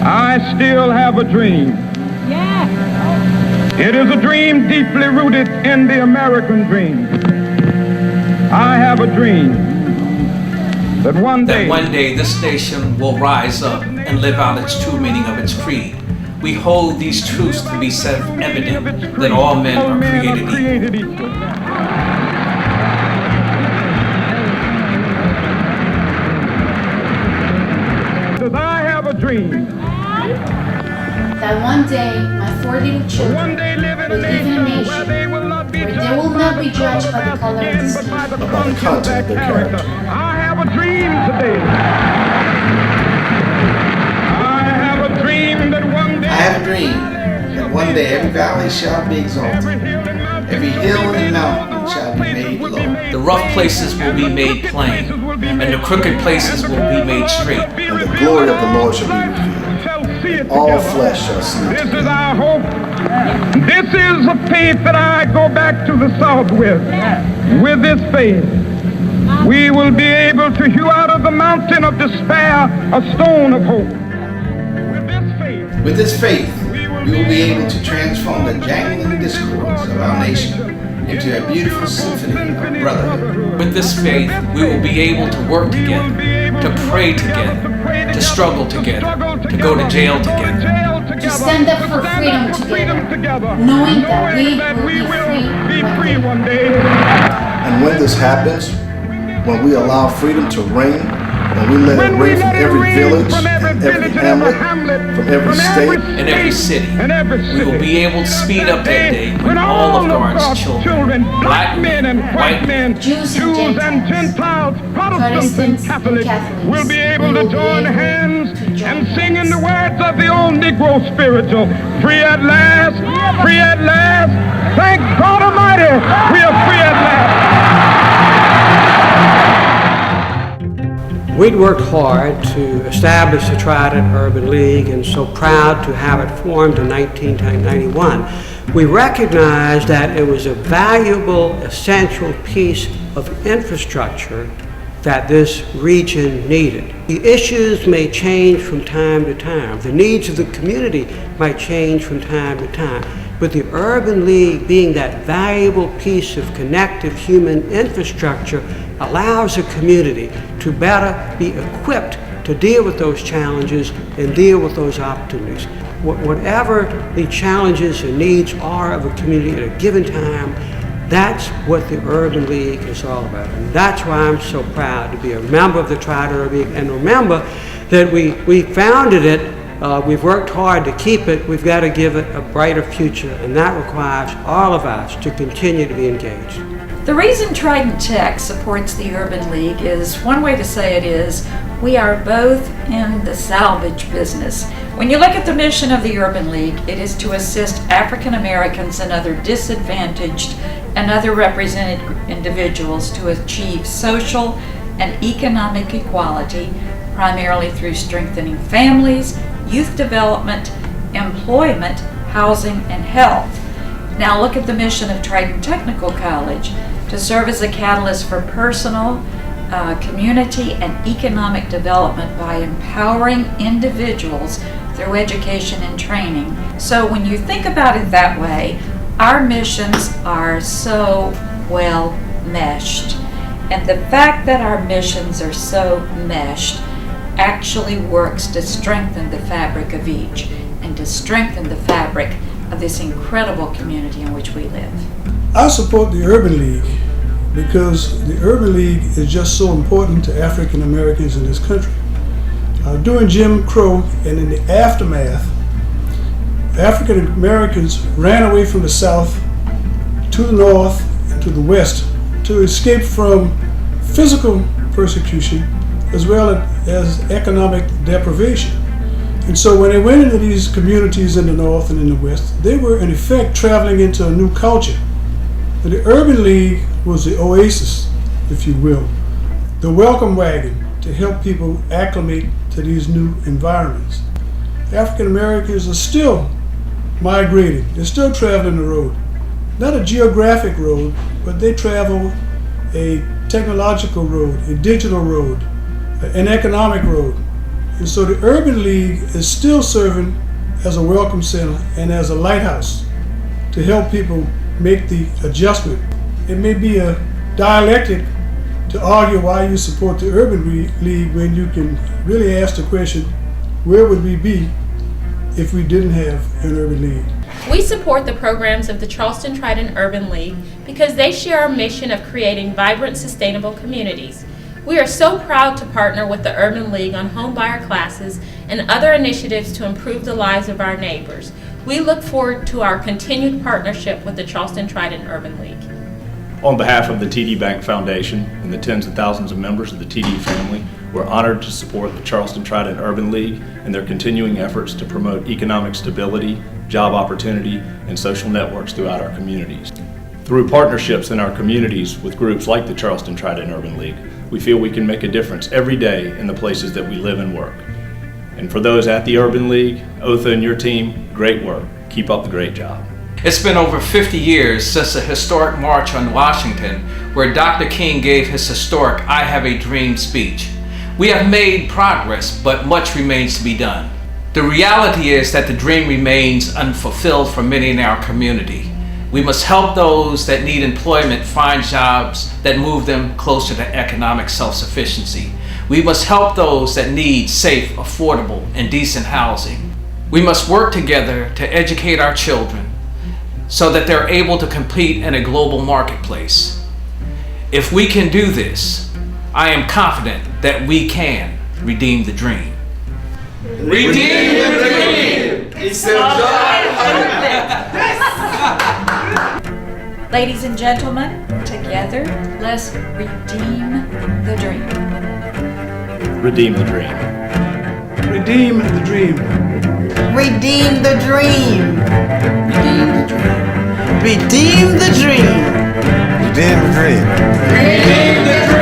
I still have a dream. It is a dream deeply rooted in the American dream. I have a dream that one day this nation will rise up and live out its true meaning of its creed. We hold these truths to be self-evident, that all men are created equal. I have a dream that one day my 4 little children will live in a nation where they will not be judged by the color of the skin, but by the content of their character. I have a dream today. I have a dream that one day every valley shall be exalted, every hill and mountain shall be made low. The rough places will be made plain, and the crooked places will be made straight. And the glory of the Lord shall be revealed. All flesh shall see it. This is our hope. This is a faith that I go back to the South with. With this faith, we will be able to hew out of the mountain of despair a stone of hope. With this faith, we will be able to transform the jangling discords of our nation into a beautiful symphony of brotherhood. With this faith, we will be able to work together, to pray together, to struggle together, to go to jail together. To stand up for freedom together, knowing that we will be free one day. And when this happens, when we allow freedom to reign, when we let it ring from every village, and every hamlet, from every state, and every city, we will be able to speed up that day when all of God's children, black men and white men, Jews and Gentiles, Protestants and Catholics, will be able to join hands and sing in the words of the old Negro spiritual, free at last, free at last. Thank God Almighty, we are free at last. We'd worked hard to establish the Trident Urban League, and so proud to have it formed in 1991. We recognized that it was a valuable, essential piece of infrastructure that this region needed. The issues may change from time to time. The needs of the community might change from time to time. But the Urban League, being that valuable piece of connective human infrastructure, allows a community to better be equipped to deal with those challenges and deal with those opportunities. Whatever the challenges and needs are of a community at a given time, that's what the Urban League is all about. And that's why I'm so proud to be a member of the Trident Urban League. And remember that we founded it, we've worked hard to keep it, we've got to give it a brighter future, and that requires all of us to continue to be engaged. The reason Trident Tech supports the Urban League is, one way to say it is, we are both in the salvage business. When you look at the mission of the Urban League, it is to assist African Americans and other disadvantaged and other represented individuals to achieve social and economic equality, primarily through strengthening families, youth development, employment, housing, and health. Now look at the mission of Trident Technical College, to serve as a catalyst for personal, community, and economic development by empowering individuals through education and training. So when you think about it that way, our missions are so well meshed. And the fact that our missions are so meshed actually works to strengthen the fabric of each and to strengthen the fabric of this incredible community in which we live. I support the Urban League because the Urban League is just so important to African Americans in this country. During Jim Crow and in the aftermath, African Americans ran away from the South to the North and to the West to escape from physical persecution as well as economic deprivation. And so when they went into these communities in the North and in the West, they were in effect traveling into a new culture. And the Urban League was the oasis, if you will, the welcome wagon to help people acclimate to these new environments. African Americans are still migrating, they're still traveling the road. Not a geographic road, but they travel a technological road, a digital road, an economic road. And so the Urban League is still serving as a welcome center and as a lighthouse to help people make the adjustment. It may be a dialectic to argue why you support the Urban League when you can really ask the question, where would we be if we didn't have an Urban League? We support the programs of the Charleston Trident Urban League because they share our mission of creating vibrant, sustainable communities. We are so proud to partner with the Urban League on homebuyer classes and other initiatives to improve the lives of our neighbors. We look forward to our continued partnership with the Charleston Trident Urban League. On behalf of the TD Bank Foundation and the tens of thousands of members of the TD family, we're honored to support the Charleston Trident Urban League and their continuing efforts to promote economic stability, job opportunity, and social networks throughout our communities. Through partnerships in our communities with groups like the Charleston Trident Urban League, we feel we can make a difference every day in the places that we live and work. And for those at the Urban League, Otha and your team, great work. Keep up the great job. It's been over 50 years since the historic March on Washington, where Dr. King gave his historic I Have a Dream speech. We have made progress, but much remains to be done. The reality is that the dream remains unfulfilled for many in our community. We must help those that need employment find jobs that move them closer to economic self-sufficiency. We must help those that need safe, affordable, and decent housing. We must work together to educate our children so that they're able to compete in a global marketplace. If we can do this, I am confident that we can redeem the dream. Redeem the dream! It's a Ladies and gentlemen, together, let's redeem the dream. Redeem the dream. Redeem the dream. Redeem the dream. Redeem the dream. Redeem the dream. Redeem the dream.